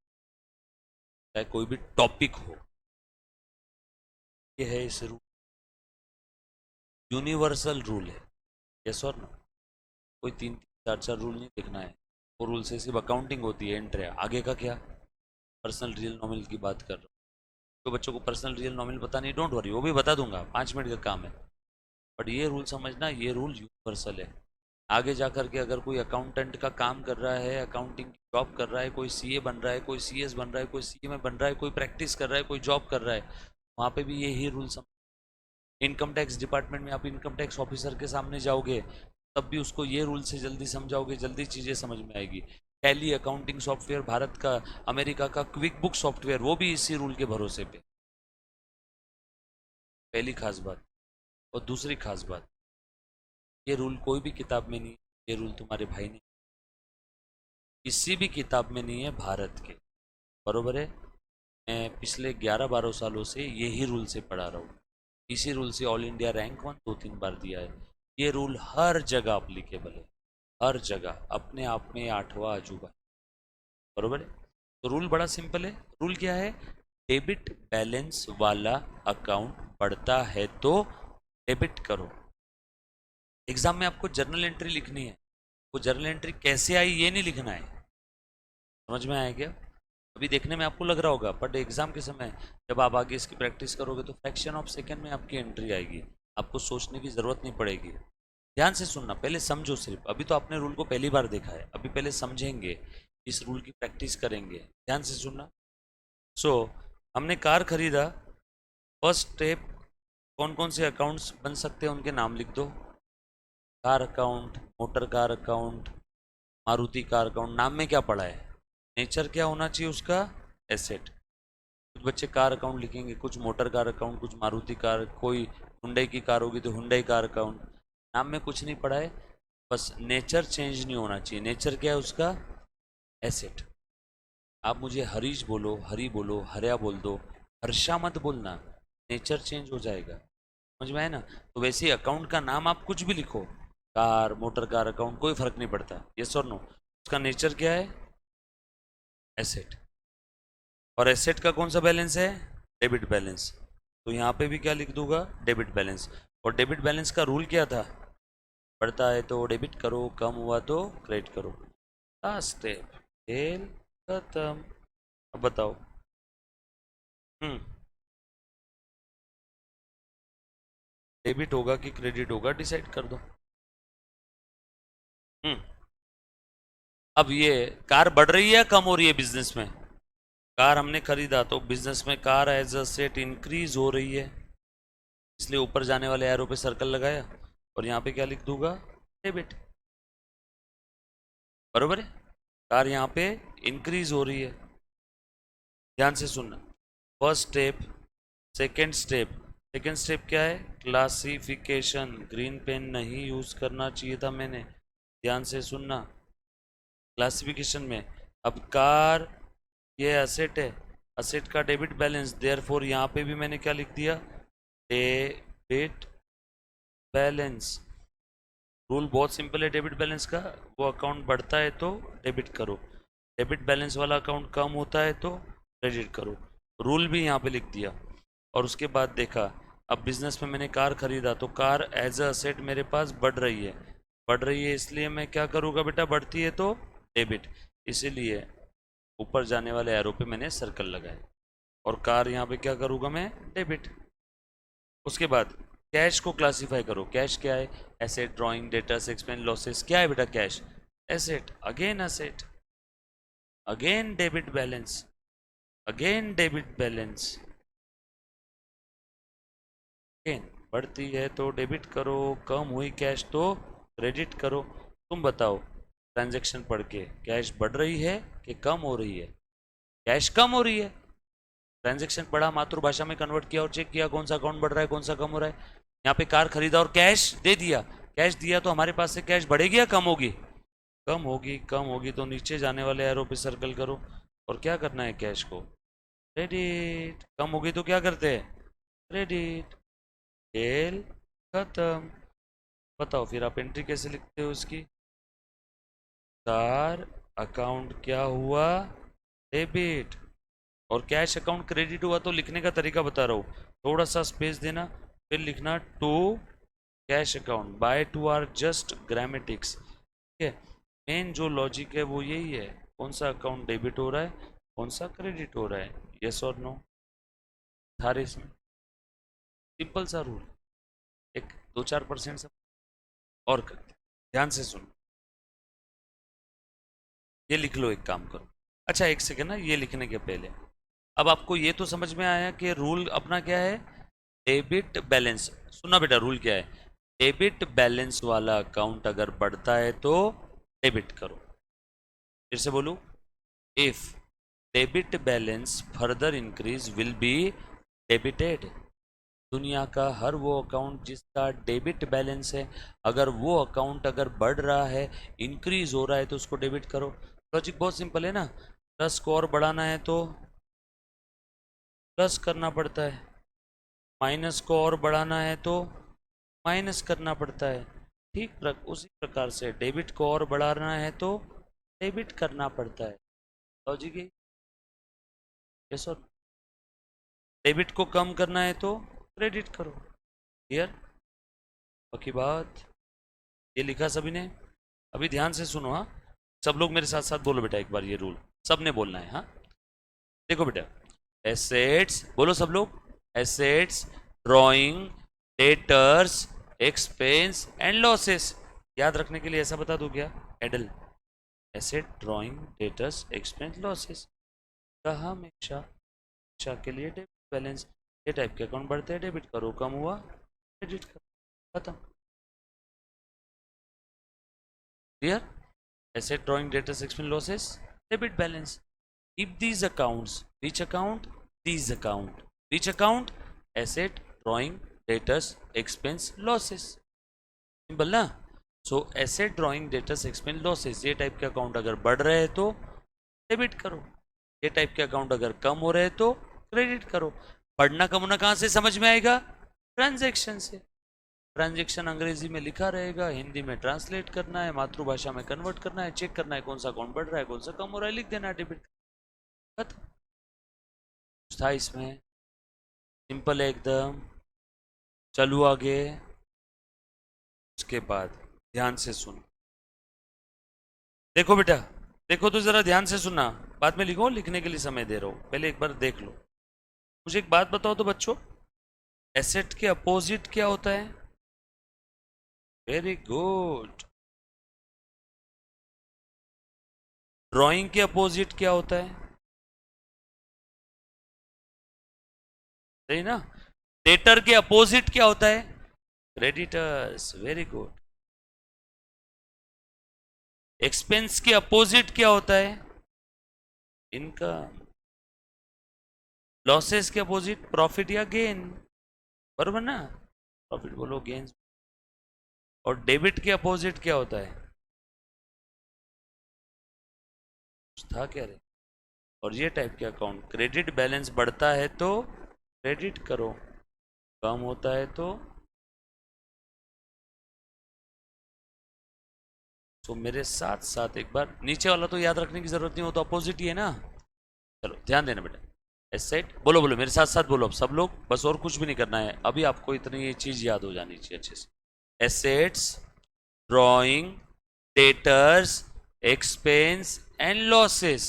चाहे कोई भी टॉपिक हो। ये है इस रूल, यूनिवर्सल रूल है, यस और नो। कोई 3-4 रूल नहीं देखना है, वो रूल से सिर्फ अकाउंटिंग होती है, एंट्री है, आगे का क्या, पर्सनल रियल नॉमिनल की बात कर रहा हूँ। तो बच्चों को पर्सनल रियल नॉमिनल पता नहीं, डोंट वरी, वो भी बता दूंगा, 5 मिनट का काम है। बट ये रूल समझना, ये रूल यूनिवर्सल है। आगे जा कर के अगर कोई अकाउंटेंट का काम कर रहा है, अकाउंटिंग की जॉब कर रहा है, कोई सीए बन रहा है, कोई सीएस बन रहा है, कोई सीए में बन रहा है, कोई प्रैक्टिस कर रहा है, कोई जॉब कर रहा है, वहाँ पे भी यही रूल समझ। इनकम टैक्स डिपार्टमेंट में आप इनकम टैक्स ऑफिसर के सामने जाओगे, तब भी उसको ये रूल से जल्दी समझाओगे, जल्दी चीज़ें समझ में आएगी। टैली अकाउंटिंग सॉफ्टवेयर भारत का, अमेरिका का क्विक बुक सॉफ्टवेयर, वो भी इसी रूल के भरोसे पे। पहली खास बात। और दूसरी खास बात, ये रूल कोई भी किताब में नहीं, ये रूल तुम्हारे भाई ने किसी भी किताब में नहीं है भारत के, बरोबर है। मैं पिछले 11-12 सालों से यही रूल से पढ़ा रहा हूँ, इसी रूल से ऑल इंडिया रैंक 1 2-3 बार दिया है। ये रूल हर जगह अप्लीकेबल है, हर जगह, अपने आप में 8वां अजूबा, बरोबर है। तो रूल बड़ा सिंपल है। रूल क्या है, डेबिट बैलेंस वाला अकाउंट बढ़ता है तो डेबिट करो। एग्जाम में आपको जर्नल एंट्री लिखनी है, वो जर्नल एंट्री कैसे आई ये नहीं लिखना है, समझ में आया क्या। अभी देखने में आपको लग रहा होगा, बट एग्जाम के समय जब आप आगे इसकी प्रैक्टिस करोगे तो फ्रैक्शन ऑफ सेकंड में आपकी एंट्री आएगी, आपको सोचने की ज़रूरत नहीं पड़ेगी। ध्यान से सुनना, पहले समझो सिर्फ, अभी तो आपने रूल को पहली बार देखा है, अभी पहले समझेंगे, इस रूल की प्रैक्टिस करेंगे। ध्यान से सुनना। सो हमने कार खरीदा, फर्स्ट स्टेप, कौन कौन से अकाउंट्स बन सकते हैं उनके नाम लिख दो। Car account, motor car account, Maruti car account. नाम में क्या पड़ा है, नेचर क्या होना चाहिए उसका, एसेट। कुछ बच्चे कार अकाउंट लिखेंगे, कुछ मोटर कार अकाउंट, कुछ मारुति कार, कोई हुंडई की कार होगी तो हुंडई कार अकाउंट। नाम में कुछ नहीं पड़ा है, बस नेचर चेंज नहीं होना चाहिए। नेचर क्या है उसका? एसेट। आप मुझे हरीश बोलो, हरी बोलो, हरिया बोल दो, हर्षा मत बोलना, नेचर चेंज हो जाएगा। समझ में आया ना? तो वैसे ही अकाउंट का नाम आप कुछ भी लिखो, कार, मोटर कार अकाउंट, कोई फर्क नहीं पड़ता। यस और नो? उसका नेचर क्या है? एसेट। और एसेट का कौन सा बैलेंस है? Debit balance. तो यहाँ पे भी क्या लिख दूंगा? Debit balance. और डेबिट बैलेंस का रूल क्या था? बढ़ता है तो डेबिट करो, कम हुआ तो क्रेडिट करो। लास्ट स्टेप, खेल खत्म। अब बताओ। हम्म डेबिट होगा कि क्रेडिट होगा, डिसाइड कर दो। हम्म अब ये कार बढ़ रही है या कम हो रही है बिजनेस में? कार हमने खरीदा तो बिजनेस में car as asset increase हो रही है, इसलिए ऊपर जाने वाले एरो पे सर्कल लगाया और यहाँ पे क्या लिख दूंगा? डेबिट। बरोबर है? कार यहाँ पे इंक्रीज हो रही है। ध्यान से सुनना। First step, second step. Second step क्या है? क्लासिफिकेशन। ग्रीन पेन नहीं यूज करना चाहिए था मैंने, ध्यान से सुनना। क्लासिफिकेशन में अब कार ये असेट है, असेट का डेबिट बैलेंस, देयरफॉर यहाँ पे भी मैंने क्या लिख दिया? Debit balance. रूल बहुत सिंपल है डेबिट बैलेंस का, वो अकाउंट बढ़ता है तो डेबिट करो, डेबिट बैलेंस वाला अकाउंट कम होता है तो क्रेडिट करो। रूल भी यहाँ पे लिख दिया। और उसके बाद देखा, अब बिजनेस में मैंने कार खरीदा तो कार एज अ असेट मेरे पास बढ़ रही है, बढ़ रही है इसलिए मैं क्या करूँगा बेटा? बढ़ती है तो डेबिट, इसीलिए ऊपर जाने वाले एरो पे मैंने सर्कल लगाए। और कार यहाँ पे क्या करूँगा मैं? डेबिट। उसके बाद कैश को क्लासीफाई करो। कैश क्या है? Asset, drawing, debtors, expense, losses. क्या है बेटा cash? Asset, again asset, again debit balance, again debit balance, again बढ़ती है तो डेबिट करो, कम हुई कैश तो क्रेडिट करो। तुम बताओ ट्रांजैक्शन पढ़ के, कैश बढ़ रही है कि कम हो रही है? कैश कम हो रही है। ट्रांजैक्शन पढ़ा, मातृभाषा में कन्वर्ट किया और चेक किया कौन सा अकाउंट बढ़ रहा है कौन सा कम हो रहा है। यहाँ पे कार खरीदा और कैश दे दिया, कैश दिया तो हमारे पास से कैश बढ़ेगी या कम होगी? कम होगी। कम होगी तो नीचे जाने वाले एरो पे सर्कल करो और क्या करना है? कैश को क्रेडिट। कम होगी तो क्या करते हैं? क्रेडिट। खेल खत्म। बताओ फिर आप एंट्री कैसे लिखते हो उसकी? कार अकाउंट क्या हुआ? डेबिट। और कैश अकाउंट क्रेडिट हुआ तो लिखने का तरीका बता रहा हूँ, थोड़ा सा स्पेस देना, फिर लिखना to cash account, by to are just grammatics. ठीक है, मेन जो लॉजिक है वो यही है, कौन सा अकाउंट डेबिट हो रहा है, कौन सा क्रेडिट हो रहा है, यस और नो। सारे इसमें सिंपल सा रूल, एक 2-4% सब और करते। ध्यान से सुनो, ये लिख लो, एक काम करो। अच्छा एक सेकेंड ना, ये लिखने के पहले अब आपको ये तो समझ में आया कि रूल अपना क्या है? Debit balance. सुना बेटा, रूल क्या है? डेबिट बैलेंस वाला अकाउंट अगर बढ़ता है तो डेबिट करो। फिर से बोलूं, if debit balance further increase will be debited. दुनिया का हर वो अकाउंट जिसका डेबिट बैलेंस है, अगर वो अकाउंट अगर बढ़ रहा है, इंक्रीज हो रहा है तो उसको डेबिट करो। लॉजिक बहुत सिंपल है ना, प्लस को और बढ़ाना है तो प्लस करना पड़ता है, माइनस को और बढ़ाना है तो माइनस करना पड़ता है। उसी प्रकार से डेबिट को और बढ़ाना है तो डेबिट करना पड़ता है। लॉजिक है। यस और डेबिट को कम करना है तो क्रेडिट करो। क्लियर? बाकी बात ये लिखा सभी ने? अभी ध्यान से सुनो हाँ, सब लोग मेरे साथ साथ बोलो बेटा एक बार, ये रूल सबने बोलना है हाँ। देखो बेटा, एसेट्स बोलो सब लोग, assets, drawing, debtors, expense and losses. याद रखने के लिए ऐसा बता दूं क्या? एडल, asset, drawing, debtors, expense, losses. कहा हमेशा, हमेशा के लिए डेबिट बैलेंस। ये टाइप के अकाउंट बढ़ते हैं डेबिट करो, कम हुआ क्रेडिट करो, खत्म। Clear? Asset, drawing, debtors, expense, losses, debit balance. Keep these accounts. Which account? these account. Which account? Asset, drawing, debtors, expense, losses. Simple ना. So asset, drawing, debtors, expense, losses, ये type के account अगर बढ़ रहे हैं तो debit करो. ये टाइप के अकाउंट अगर कम हो रहे हैं तो क्रेडिट करो. बढ़ना कम होना कहाँ से समझ में आएगा? ट्रांजैक्शन से. ट्रांजैक्शन अंग्रेजी में लिखा रहेगा, हिंदी में ट्रांसलेट करना है, मातृभाषा में कन्वर्ट करना है, चेक करना है कौन सा अकाउंट बढ़ रहा है कौन सा कम हो रहा है, लिख देना डेबिट. था इसमें, सिंपल है एकदम. चलो आगे. उसके बाद ध्यान से सुन. देखो बेटा, देखो तो जरा ध्यान से सुनना. बाद में लिखो, लिखने के लिए समय दे रहा हूं, पहले एक बार देख लो. मुझे एक बात बताओ तो बच्चों, एसेट के अपोजिट क्या होता है? Very good. ड्राइंग के अपोजिट क्या होता है? सही ना. डेटर के अपोजिट क्या होता है? क्रेडिटर्स. Very good. एक्सपेंस के अपोजिट क्या होता है? इनकम. लॉसेस के अपोजिट प्रॉफिट या गेन. बरोबर ना. प्रॉफिट बोलो, गेन. और डेबिट के अपोजिट क्या होता है? था क्या रे? और ये टाइप के अकाउंट, क्रेडिट बैलेंस बढ़ता है तो क्रेडिट करो, कम होता है तो. तो मेरे साथ साथ एक बार नीचे वाला तो याद रखने की जरूरत नहीं हो, तो अपोजिट ही है ना. चलो ध्यान देना बेटा. एसेट, बोलो बोलो मेरे साथ साथ बोलो अब सब लोग, बस और कुछ भी नहीं करना है अभी, आपको इतनी ये चीज याद हो जानी चाहिए अच्छे से. Assets, drawing, debtors, expense and losses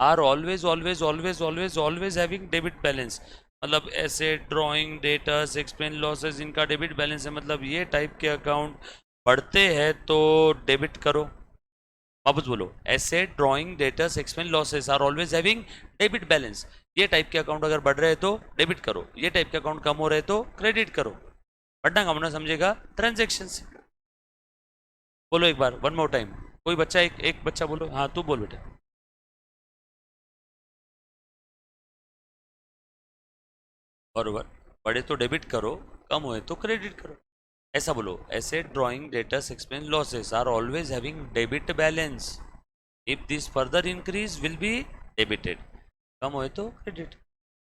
are always always always always always having debit balance. मतलब asset, drawing, debtors, expense, losses, इनका डेबिट बैलेंस है. मतलब ये टाइप के अकाउंट बढ़ते हैं तो डेबिट करो. वापस बोलो. Asset, drawing, debtors, expense, losses are always having debit balance. ये टाइप के अकाउंट अगर बढ़ रहे हैं तो डेबिट करो, ये टाइप के अकाउंट कम हो रहे हैं तो क्रेडिट करो. बढ़ना कम होना समझेगा ट्रांजेक्शन से. बोलो एक बार, वन मोर टाइम. कोई बच्चा, एक एक बच्चा बोलो. हाँ तू बोल बेटा. बरोबर. बढ़े तो डेबिट करो, कम हुए तो क्रेडिट करो. ऐसा बोलो. Asset, drawing, debtors, expense, losses are always having debit balance. If this further increase will be debited. कम हुए तो क्रेडिट.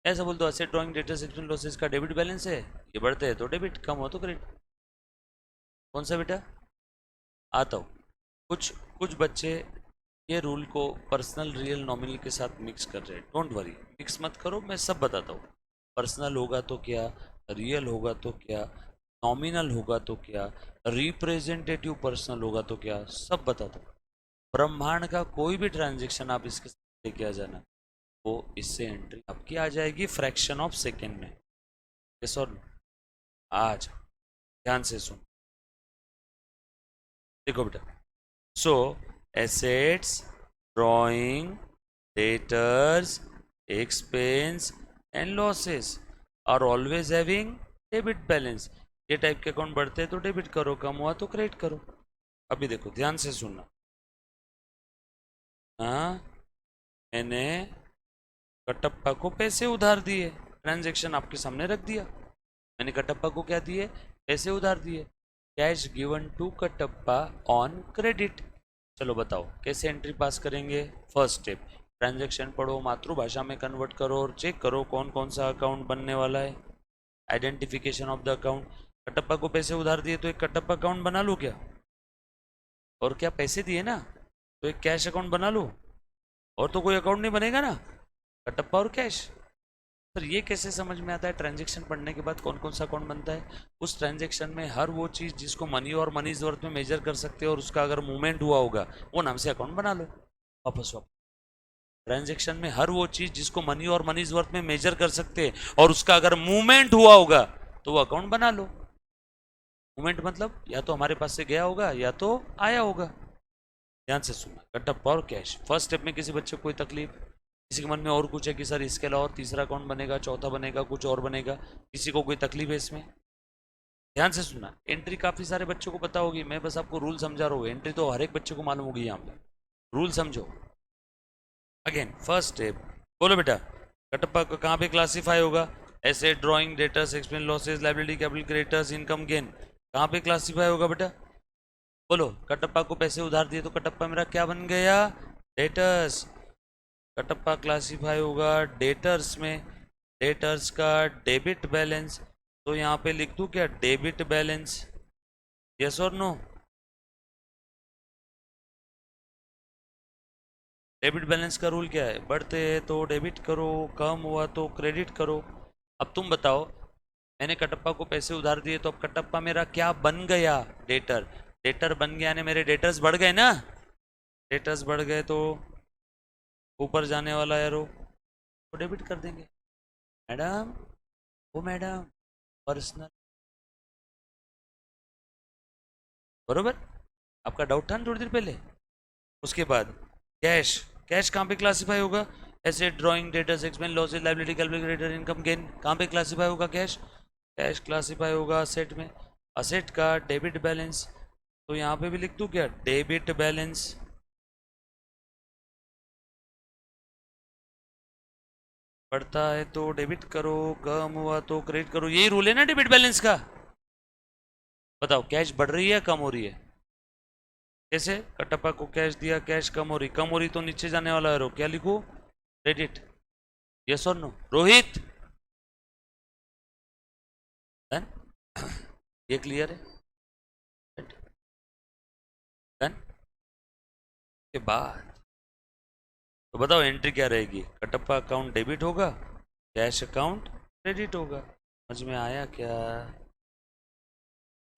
ऐसा बोल दो. Asset, drawing, debtors, expense, losses का डेबिट बैलेंस है, ये बढ़ते हैं तो डेबिट, कम हो तो क्रेडिट. कौन सा बेटा? आता हूँ. कुछ कुछ बच्चे ये रूल को पर्सनल, रियल, नॉमिनल के साथ मिक्स कर रहे हैं. डोंट वरी, मिक्स मत करो, मैं सब बताता हूँ. पर्सनल होगा तो क्या, रियल होगा तो क्या, नॉमिनल होगा तो क्या, रिप्रेजेंटेटिव पर्सनल होगा तो क्या, सब बताता हूँ. ब्रह्मांड का कोई भी ट्रांजेक्शन आप इसके साथ लेके आ जाना, वो इससे एंट्री आपकी आ जाएगी फ्रैक्शन ऑफ सेकेंड में. यस और नो? आज ध्यान से सुन. देखो बेटा. सो assets, drawing, debtors, expense and losses are always having debit balance. ये टाइप के अकाउंट बढ़ते हैं तो डेबिट करो, कम हुआ तो क्रेडिट करो. अभी देखो ध्यान से सुनना. हाँ, मैंने कटप्पा को पैसे उधार दिए, ट्रांजैक्शन आपके सामने रख दिया. मैंने कटप्पा को क्या दिए? पैसे उधार दिए. Cash given to Kattappa on credit. चलो बताओ कैसे एंट्री पास करेंगे. फर्स्ट स्टेप, ट्रांजैक्शन पढ़ो, मातृभाषा में कन्वर्ट करो और चेक करो कौन कौन सा अकाउंट बनने वाला है. Identification of the account. Kattappa को पैसे उधार दिए तो एक कटप्पा अकाउंट बना लो क्या? और क्या पैसे दिए ना तो एक कैश अकाउंट बना लो. और तो कोई अकाउंट नहीं बनेगा ना, कटप्पा और कैश. सर ये कैसे समझ में आता है? ट्रांजैक्शन पढ़ने के बाद कौन कौन सा अकाउंट बनता है. उस ट्रांजैक्शन में हर वो चीज़ जिसको मनी और मनी वर्थ में मेजर कर सकते हो और उसका अगर मूवमेंट हुआ होगा, वो नाम से अकाउंट बना लो. वापस वापस. ट्रांजैक्शन में हर वो चीज़ जिसको मनी और मनी वर्थ में मेजर कर सकते हैं और उसका अगर मूवमेंट हुआ होगा तो वो अकाउंट बना लो. मूवमेंट मतलब या तो हमारे पास से गया होगा या तो आया होगा. ध्यान से सुनना. कटप्पा और कैश. फर्स्ट स्टेप में किसी बच्चे को कोई तकलीफ, किसी के मन में और कुछ है कि सर इसके अलावा और तीसरा अकाउंट बनेगा, चौथा बनेगा, कुछ और बनेगा, किसी को कोई तकलीफ है इसमें? ध्यान से सुनना. एंट्री काफी सारे बच्चों को पता होगी, मैं बस आपको रूल समझा रहा हूँ. एंट्री तो हर एक बच्चे को मालूम होगी. यहाँ पे रूल समझो. अगेन फर्स्ट स्टेप, बोलो बेटा. कटप्पा को कहाँ पे क्लासीफाई होगा? Asset, drawing, debtors, expense, losses, liability, capital, creditors, income, gain, कहाँ पे क्लासीफाई होगा बेटा? बोलो। कटप्पा को पैसे उधार दिए तो कटप्पा मेरा क्या बन गया? डेटर्स। कटप्पा क्लासीफाई होगा डेटर्स में। डेटर्स का डेबिट बैलेंस, तो यहाँ पे लिख दूं क्या? Debit balance. यस और नो? डेबिट बैलेंस का रूल क्या है? बढ़ते हैं तो डेबिट करो, कम हुआ तो क्रेडिट करो। अब तुम बताओ, मैंने कटप्पा को पैसे उधार दिए तो अब कटप्पा मेरा क्या बन गया? डेटर। डेटर बन गया ने मेरे डेटर्स बढ़ गए ना? डेटर्स बढ़ गए तो ऊपर जाने वाला एरो वो डेबिट कर देंगे। मैडम, वो मैडम, पर्सनल, बरोबर? आपका डाउट था ना थोड़ी देर पहले? उसके बाद कैश। कैश कहाँ पे क्लासीफाई होगा? Asset, drawing, debtors, expense, losses, liability, calculator, income, gain, कहाँ पे क्लासीफाई होगा कैश? कैश क्लासीफाई होगा असेट में। असेट का डेबिट बैलेंस, तो यहाँ पे भी लिख दूँ क्या? Debit balance. बढ़ता है तो डेबिट करो, कम हुआ तो क्रेडिट करो, यही रूल है ना डेबिट बैलेंस का? बताओ, कैश बढ़ रही है कम हो रही है? कैसे? कटप्पा को कैश दिया, कैश कम हो रही, कम हो रही तो नीचे जाने वाला है, क्या लिखूं? क्रेडिट। यस और नो? रोहित, डन? ये क्लियर है? डन के बाद तो बताओ एंट्री क्या रहेगी? कटप्पा अकाउंट डेबिट होगा, कैश अकाउंट क्रेडिट होगा। समझ में आया क्या?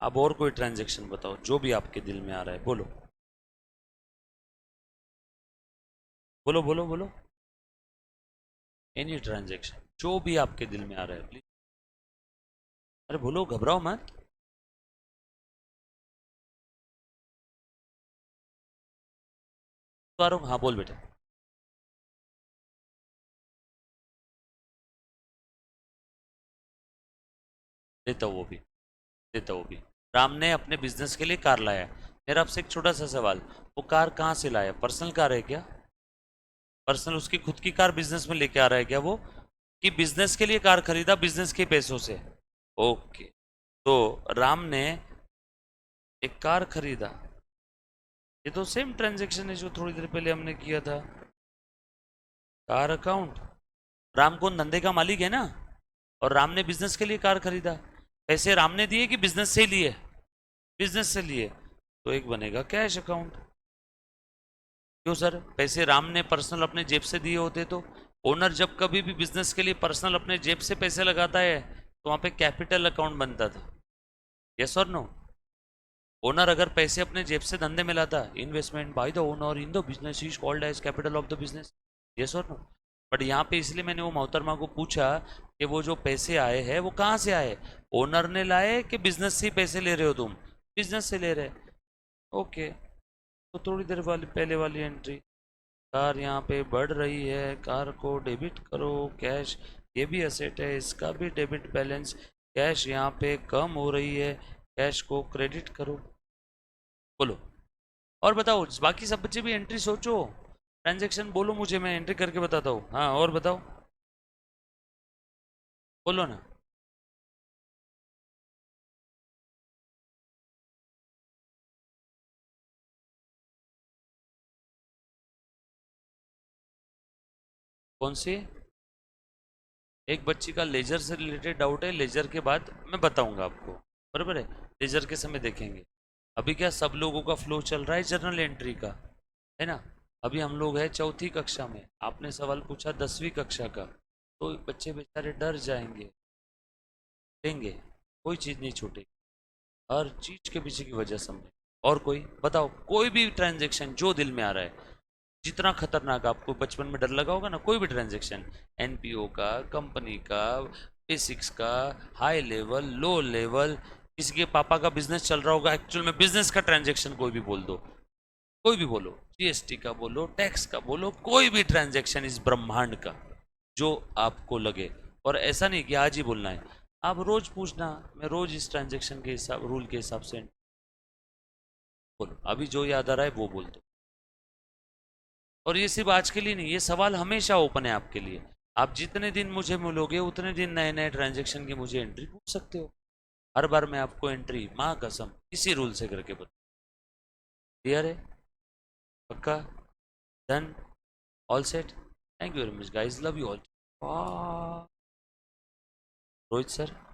अब और कोई ट्रांजेक्शन बताओ जो भी आपके दिल में आ रहा है, बोलो बोलो बोलो बोलो। एनी ट्रांजेक्शन जो भी आपके दिल में आ रहा है प्लीज। अरे बोलो, घबराओ मत। तो हाँ बोल बेटा। देता हूँ वो भी, देता हूँ वो भी। राम ने अपने बिजनेस के लिए कार लाया। मेरा आपसे एक छोटा सा सवाल, वो कार कहाँ से लाया? पर्सनल कार है क्या? पर्सनल उसकी खुद की कार बिजनेस में लेके आ रहा है क्या वो? कि बिजनेस के लिए कार खरीदा बिजनेस के पैसों से? ओके। तो राम ने एक कार खरीदा, ये तो सेम ट्रांजेक्शन है जो थोड़ी देर पहले हमने किया था। कार अकाउंट, राम कौन? धंधे का मालिक है ना, और राम ने बिजनेस के लिए कार खरीदा। पैसे राम ने दिए कि बिजनेस से लिए? बिजनेस से लिए, तो एक बनेगा कैश अकाउंट। क्यों सर? पैसे राम ने पर्सनल अपने जेब से दिए होते तो? ओनर जब कभी भी बिजनेस के लिए पर्सनल अपने जेब से पैसे लगाता है तो वहां पे कैपिटल अकाउंट बनता था। यस और नो? ओनर अगर पैसे अपने जेब से धंधे में लाता, investment by the owner in the business is called as capital of the business. Yes और नो? बट यहाँ पे इसलिए मैंने वो मोहतरमा को पूछा कि वो जो पैसे आए हैं वो कहाँ से आए? ओनर ने लाए कि बिजनेस से ही पैसे ले रहे हो तुम? बिजनेस से ले रहे। ओके। तो थोड़ी देर वाली पहले वाली एंट्री, कार यहाँ पे बढ़ रही है, कार को डेबिट करो, कैश ये भी एसेट है, इसका भी डेबिट बैलेंस। कैश यहाँ पे कम हो रही है, कैश को क्रेडिट करो। बोलो। और बताओ, बाकी सब बच्चे भी एंट्री सोचो, ट्रांजेक्शन बोलो मुझे, मैं एंट्री करके बताता हूँ। हाँ और बताओ, बोलो ना। कौन सी? एक बच्ची का लेजर से रिलेटेड डाउट है, लेजर के बाद मैं बताऊंगा आपको, बराबर है? लेजर के समय देखेंगे। अभी क्या सब लोगों का फ्लो चल रहा है जर्नल एंट्री का, है ना? अभी हम लोग हैं चौथी कक्षा में, आपने सवाल पूछा 10वीं कक्षा का, तो बच्चे बेचारे डर जाएंगे। देंगे, कोई चीज़ नहीं छूटेगी, हर चीज के पीछे की वजह समझे। और कोई बताओ, कोई भी ट्रांजेक्शन जो दिल में आ रहा है, जितना खतरनाक आपको बचपन में डर लगा होगा ना, कोई भी ट्रांजेक्शन, एनपीओ का, कंपनी का, बेसिक्स का, हाई लेवल, लो लेवल, किसी के पापा का बिजनेस चल रहा होगा, एक्चुअल में बिजनेस का ट्रांजेक्शन कोई भी बोल दो, कोई भी बोलो, जीएसटी का बोलो, टैक्स का बोलो, कोई भी ट्रांजेक्शन इस ब्रह्मांड का जो आपको लगे। और ऐसा नहीं कि आज ही बोलना है, आप रोज पूछना, मैं रोज इस ट्रांजेक्शन के हिसाब रूल के हिसाब से बोलो, अभी जो याद आ रहा है वो बोल दो। और ये सिर्फ आज के लिए नहीं, ये सवाल हमेशा ओपन है आपके लिए। आप जितने दिन मुझे मिलोगे उतने दिन नए नए ट्रांजेक्शन की मुझे एंट्री पूछ सकते हो। हर बार मैं आपको एंट्री माँ कसम इसी रूल से करके बता। क्लियर है? पक्का? Done? All set? Thank you very much guys, love you all. Rohit sir